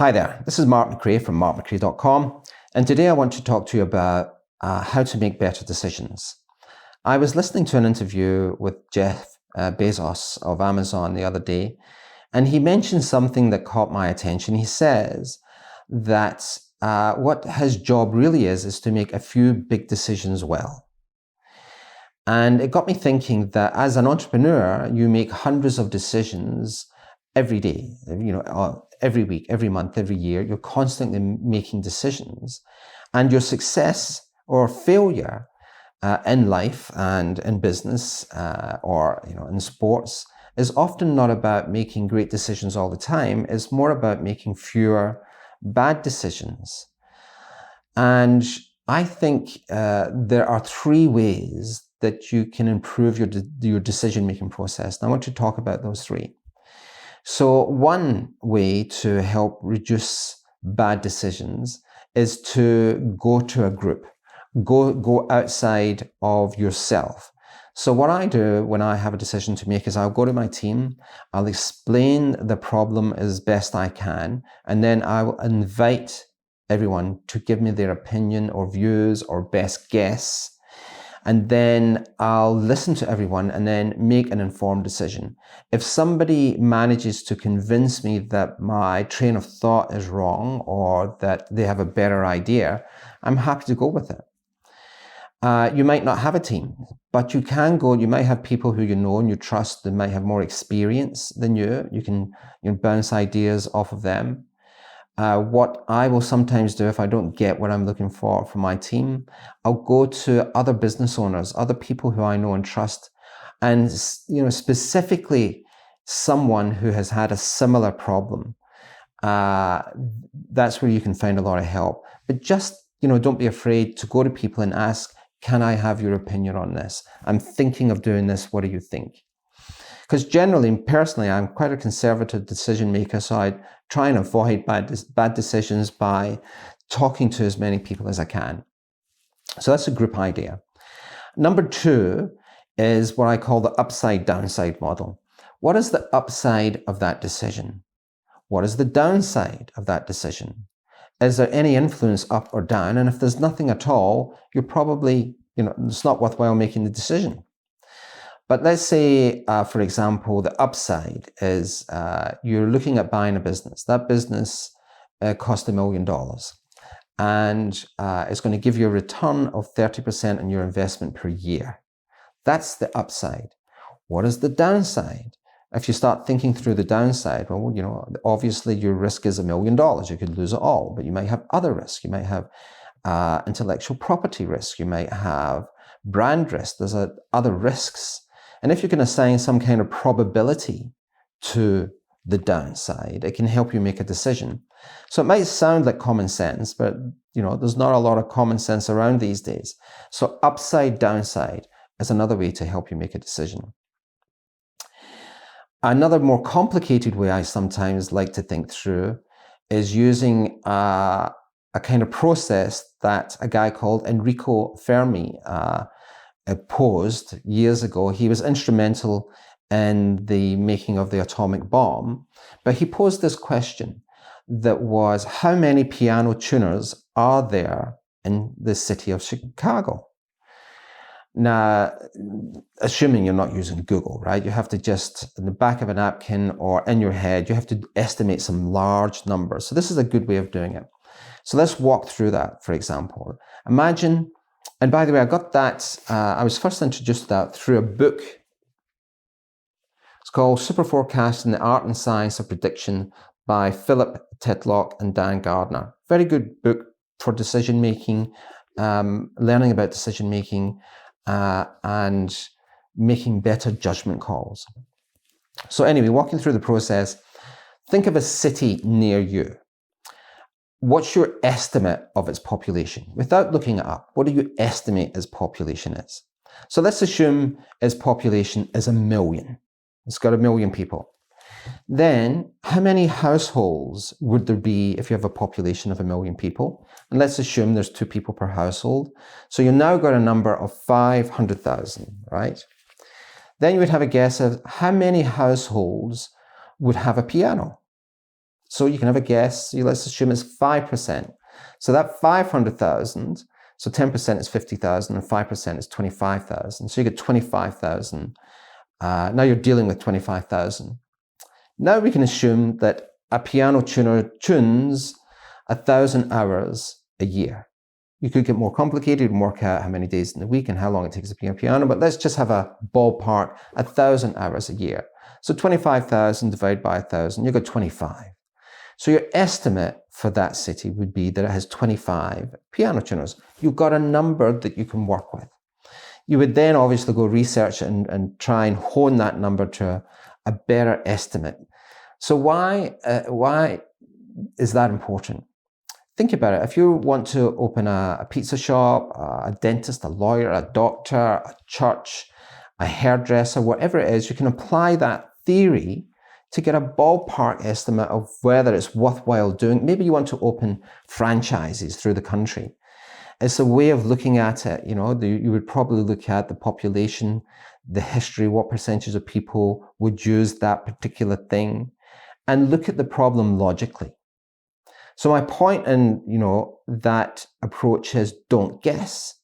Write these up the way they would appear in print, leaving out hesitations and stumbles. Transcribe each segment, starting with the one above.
Hi there, this is Mark McRae from markmccrae.com, and today I want to talk to you about how to make better decisions. I was listening to an interview with Jeff Bezos of Amazon the other day, and he mentioned something that caught my attention. He says that what his job really is to make a few big decisions well. And it got me thinking that as an entrepreneur, you make hundreds of decisions every day, every week, every month, every year. You're constantly making decisions, and your success or failure in life and in business or in sports is often not about making great decisions all the time. It's more about making fewer bad decisions. And I think there are three ways that you can improve your decision-making process. And I want to talk about those three. So one way to help reduce bad decisions is to go to a group, go outside of yourself. So what I do when I have a decision to make is I'll go to my team, I'll explain the problem as best I can, and then I will invite everyone to give me their opinion or views or best guess. And then I'll listen to everyone and then make an informed decision. If somebody manages to convince me that my train of thought is wrong or that they have a better idea, I'm happy to go with it. You might not have a team, but you can go. You might have people who you know and you trust. They might have more experience than you. You can bounce ideas off of them. What I will sometimes do if I don't get what I'm looking for from my team, I'll go to other business owners, other people who I know and trust, and specifically someone who has had a similar problem. That's where you can find a lot of help. But just don't be afraid to go to people and ask, "Can I have your opinion on this? I'm thinking of doing this. What do you think?" Because generally, personally, I'm quite a conservative decision maker, so I try and avoid bad decisions by talking to as many people as I can. So that's a group idea. Number two is what I call the upside-downside model. What is the upside of that decision? What is the downside of that decision? Is there any influence up or down? And if there's nothing at all, you're probably, it's not worthwhile making the decision. But let's say, for example, the upside is you're looking at buying a business. That business cost $1 million. And it's going to give you a return of 30% on your investment per year. That's the upside. What is the downside? If you start thinking through the downside, well, obviously your risk is $1 million. You could lose it all, but you might have other risks. You might have intellectual property risk. You might have brand risk. There's other risks. And if you can assign some kind of probability to the downside, it can help you make a decision. So it might sound like common sense, but there's not a lot of common sense around these days. So upside, downside is another way to help you make a decision. Another more complicated way I sometimes like to think through is using a kind of process that a guy called Enrico Fermi posed years ago. He was instrumental in the making of the atomic bomb, but he posed this question that was, how many piano tuners are there in the city of Chicago? Now, assuming you're not using Google, right? You have to just, in the back of a napkin or in your head, you have to estimate some large numbers. So this is a good way of doing it. So let's walk through that, for example. Imagine, and by the way, I got that, I was first introduced to that through a book. It's called Super Forecasting: The Art and Science of Prediction by Philip Tetlock and Dan Gardner. Very good book for decision making, learning about decision making, and making better judgment calls. So anyway, walking through the process, think of a city near you. What's your estimate of its population? Without looking it up, what do you estimate its population is? So let's assume its population is 1 million. It's got 1 million people. Then how many households would there be if you have a population of 1 million people? And let's assume there's 2 people per household. So you've now got a number of 500,000, right? Then you would have a guess of how many households would have a piano. So you can have a guess. Let's assume it's 5%. So that 500,000, so 10% is 50,000 and 5% is 25,000. So you get 25,000. Now you're dealing with 25,000. Now we can assume that a piano tuner tunes 1,000 hours a year. You could get more complicated and work out how many days in the week and how long it takes to play a piano, but let's just have a ballpark, 1,000 hours a year. So 25,000 divided by 1,000, you've got 25. So your estimate for that city would be that it has 25 piano tuners. You've got a number that you can work with. You would then obviously go research and try and hone that number to a better estimate. So why is that important? Think about it. If you want to open a pizza shop, a dentist, a lawyer, a doctor, a church, a hairdresser, whatever it is, you can apply that theory to get a ballpark estimate of whether it's worthwhile doing. Maybe you want to open franchises through the country. It's a way of looking at it. You would probably look at the population, the history, what percentage of people would use that particular thing, and look at the problem logically. So my point in, that approach is don't guess.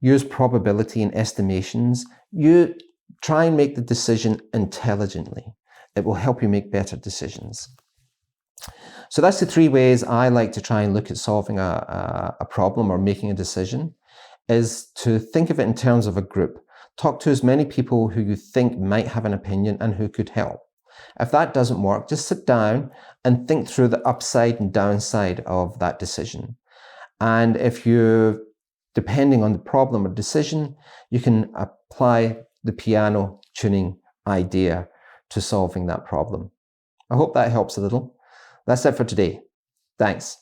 Use probability and estimations. You try and make the decision intelligently. It will help you make better decisions. So that's the 3 ways I like to try and look at solving a problem or making a decision, is to think of it in terms of a group. Talk to as many people who you think might have an opinion and who could help. If that doesn't work, just sit down and think through the upside and downside of that decision. And if depending on the problem or decision, you can apply the piano tuning idea to solving that problem. I hope that helps a little. That's it for today. Thanks.